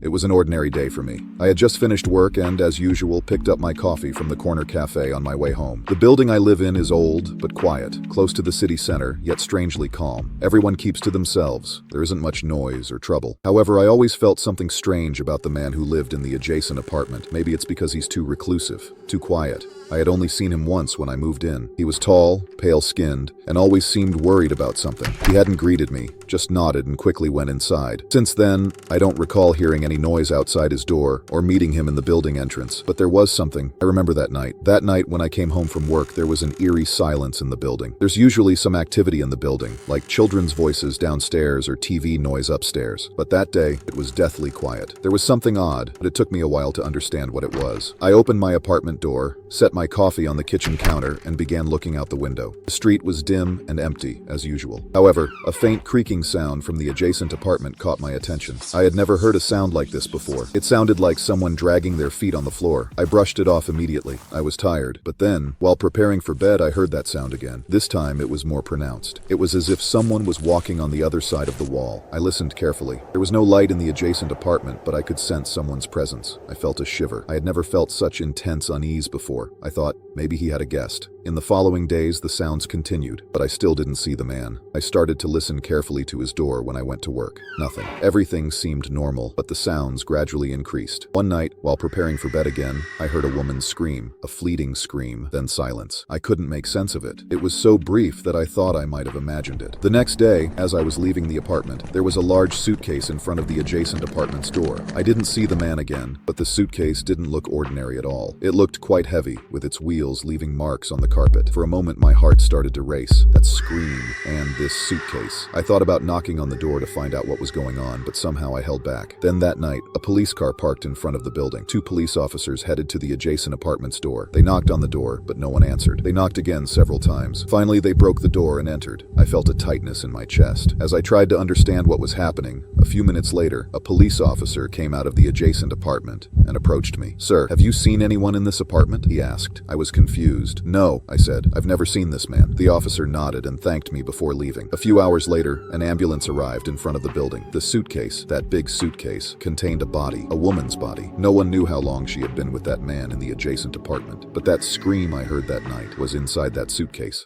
It was an ordinary day for me. I had just finished work and, as usual, picked up my coffee from the corner cafe on my way home. The building I live in is old, but quiet, close to the city center, yet strangely calm. Everyone keeps to themselves. There isn't much noise or trouble. However, I always felt something strange about the man who lived in the adjacent apartment. Maybe it's because he's too reclusive, too quiet. I had only seen him once when I moved in. He was tall, pale-skinned, and always seemed worried about something. He hadn't greeted me, just nodded and quickly went inside. Since then, I don't recall hearing any noise outside his door or meeting him in the building entrance, but there was something. I remember that night. That night when I came home from work, there was an eerie silence in the building. There's usually some activity in the building, like children's voices downstairs or TV noise upstairs. But that day, it was deathly quiet. There was something odd, but it took me a while to understand what it was. I opened my apartment door, set my coffee on the kitchen counter, and began looking out the window. The street was dim and empty, as usual. However, a faint creaking sound from the adjacent apartment caught my attention. I had never heard a sound like this before. It sounded like someone dragging their feet on the floor. I brushed it off immediately. I was tired. But then, while preparing for bed, I heard that sound again. This time, it was more pronounced. It was as if someone was walking on the other side of the wall. I listened carefully. There was no light in the adjacent apartment, but I could sense someone's presence. I felt a shiver. I had never felt such intense unease before. I thought, maybe he had a guest. In the following days, the sounds continued, but I still didn't see the man. I started to listen carefully to his door when I went to work. Nothing. Everything seemed normal, but the sounds gradually increased. One night, while preparing for bed again, I heard a woman's scream, a fleeting scream, then silence. I couldn't make sense of it. It was so brief that I thought I might have imagined it. The next day, as I was leaving the apartment, there was a large suitcase in front of the adjacent apartment's door. I didn't see the man again, but the suitcase didn't look ordinary at all. It looked quite heavy, with its wheels leaving marks on the carpet. For a moment, my heart started to race. That scream and this suitcase. I thought about knocking on the door to find out what was going on, but somehow I held back. Then that night, a police car parked in front of the building. Two police officers headed to the adjacent apartment's door. They knocked on the door, but no one answered. They knocked again several times. Finally, they broke the door and entered. I felt a tightness in my chest. As I tried to understand what was happening, a few minutes later, a police officer came out of the adjacent apartment and approached me. "Sir, have you seen anyone in this apartment?" he asked. I was confused. "No," I said. "I've never seen this man." The officer nodded and thanked me before leaving. A few hours later, an ambulance arrived in front of the building. The suitcase, that big suitcase, contained a body, a woman's body. No one knew how long she had been with that man in the adjacent apartment, but that scream I heard that night was inside that suitcase.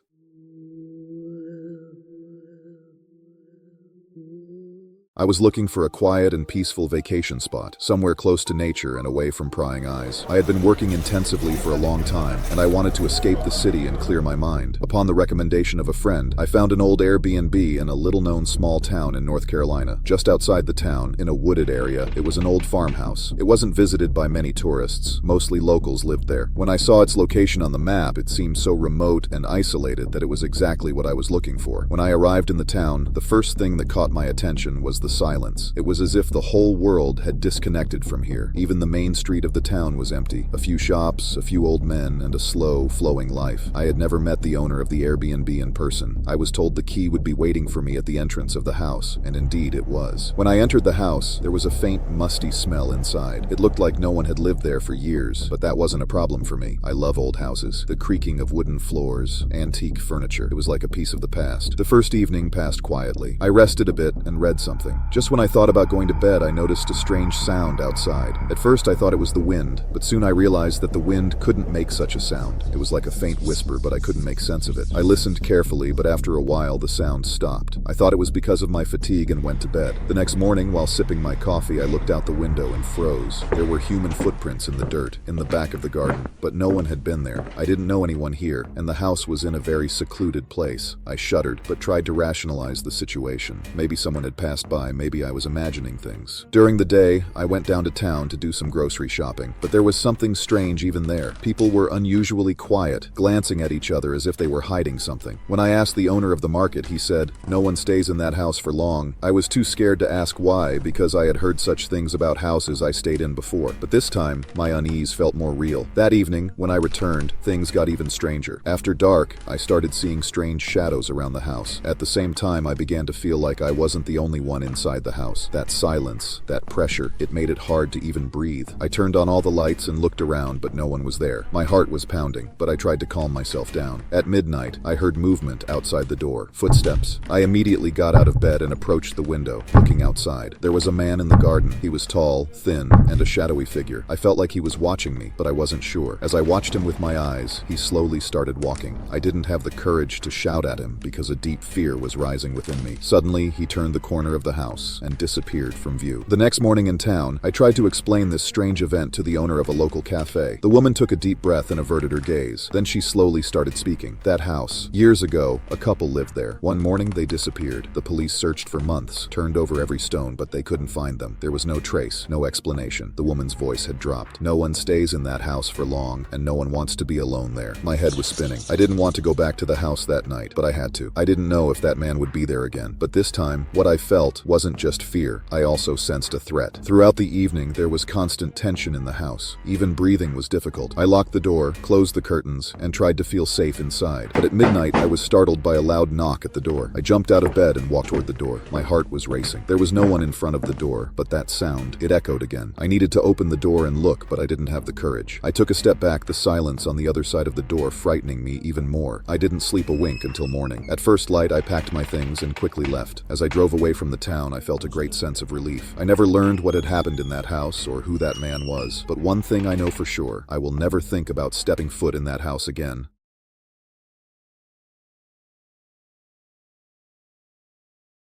I was looking for a quiet and peaceful vacation spot, somewhere close to nature and away from prying eyes. I had been working intensively for a long time, and I wanted to escape the city and clear my mind. Upon the recommendation of a friend, I found an old Airbnb in a little-known small town in North Carolina. Just outside the town, in a wooded area, it was an old farmhouse. It wasn't visited by many tourists. Mostly locals lived there. When I saw its location on the map, it seemed so remote and isolated that it was exactly what I was looking for. When I arrived in the town, the first thing that caught my attention was the silence. It was as if the whole world had disconnected from here. Even the main street of the town was empty. A few shops, a few old men, and a slow, flowing life. I had never met the owner of the Airbnb in person. I was told the key would be waiting for me at the entrance of the house, and indeed it was. When I entered the house, there was a faint, musty smell inside. It looked like no one had lived there for years, but that wasn't a problem for me. I love old houses. The creaking of wooden floors, antique furniture. It was like a piece of the past. The first evening passed quietly. I rested a bit and read something. Just when I thought about going to bed, I noticed a strange sound outside. At first, I thought it was the wind, but soon I realized that the wind couldn't make such a sound. It was like a faint whisper, but I couldn't make sense of it. I listened carefully, but after a while, the sound stopped. I thought it was because of my fatigue and went to bed. The next morning, while sipping my coffee, I looked out the window and froze. There were human footprints in the dirt, in the back of the garden, but no one had been there. I didn't know anyone here, and the house was in a very secluded place. I shuddered, but tried to rationalize the situation. Maybe someone had passed by, maybe I was imagining things. During the day, I went down to town to do some grocery shopping, but there was something strange even there. People were unusually quiet, glancing at each other as if they were hiding something. When I asked the owner of the market, he said, "No one stays in that house for long." I was too scared to ask why, because I had heard such things about houses I stayed in before. But this time, my unease felt more real. That evening, when I returned, things got even stranger. After dark, I started seeing strange shadows around the house. At the same time, I began to feel like I wasn't the only one in inside the house. That silence, that pressure, it made it hard to even breathe. I turned on all the lights and looked around, but no one was there. My heart was pounding, but I tried to calm myself down. At midnight, I heard movement outside the door. Footsteps. I immediately got out of bed and approached the window, looking outside. There was a man in the garden. He was tall, thin, and a shadowy figure. I felt like he was watching me, but I wasn't sure. As I watched him with my eyes, he slowly started walking. I didn't have the courage to shout at him because a deep fear was rising within me. Suddenly, he turned the corner of the house and disappeared from view. The next morning in town, I tried to explain this strange event to the owner of a local cafe. The woman took a deep breath and averted her gaze. Then she slowly started speaking. That house. Years ago, a couple lived there. One morning, they disappeared. The police searched for months, turned over every stone, but they couldn't find them. There was no trace, no explanation. The woman's voice had dropped. No one stays in that house for long, and no one wants to be alone there. My head was spinning. I didn't want to go back to the house that night, but I had to. I didn't know if that man would be there again. But this time, what I felt wasn't just fear. I also sensed a threat. Throughout the evening, there was constant tension in the house. Even breathing was difficult. I locked the door, closed the curtains, and tried to feel safe inside. But at midnight, I was startled by a loud knock at the door. I jumped out of bed and walked toward the door. My heart was racing. There was no one in front of the door, but that sound, it echoed again. I needed to open the door and look, but I didn't have the courage. I took a step back, the silence on the other side of the door frightening me even more. I didn't sleep a wink until morning. At first light, I packed my things and quickly left. As I drove away from the town, I felt a great sense of relief. I never learned what had happened in that house or who that man was, but one thing I know for sure, I will never think about stepping foot in that house again.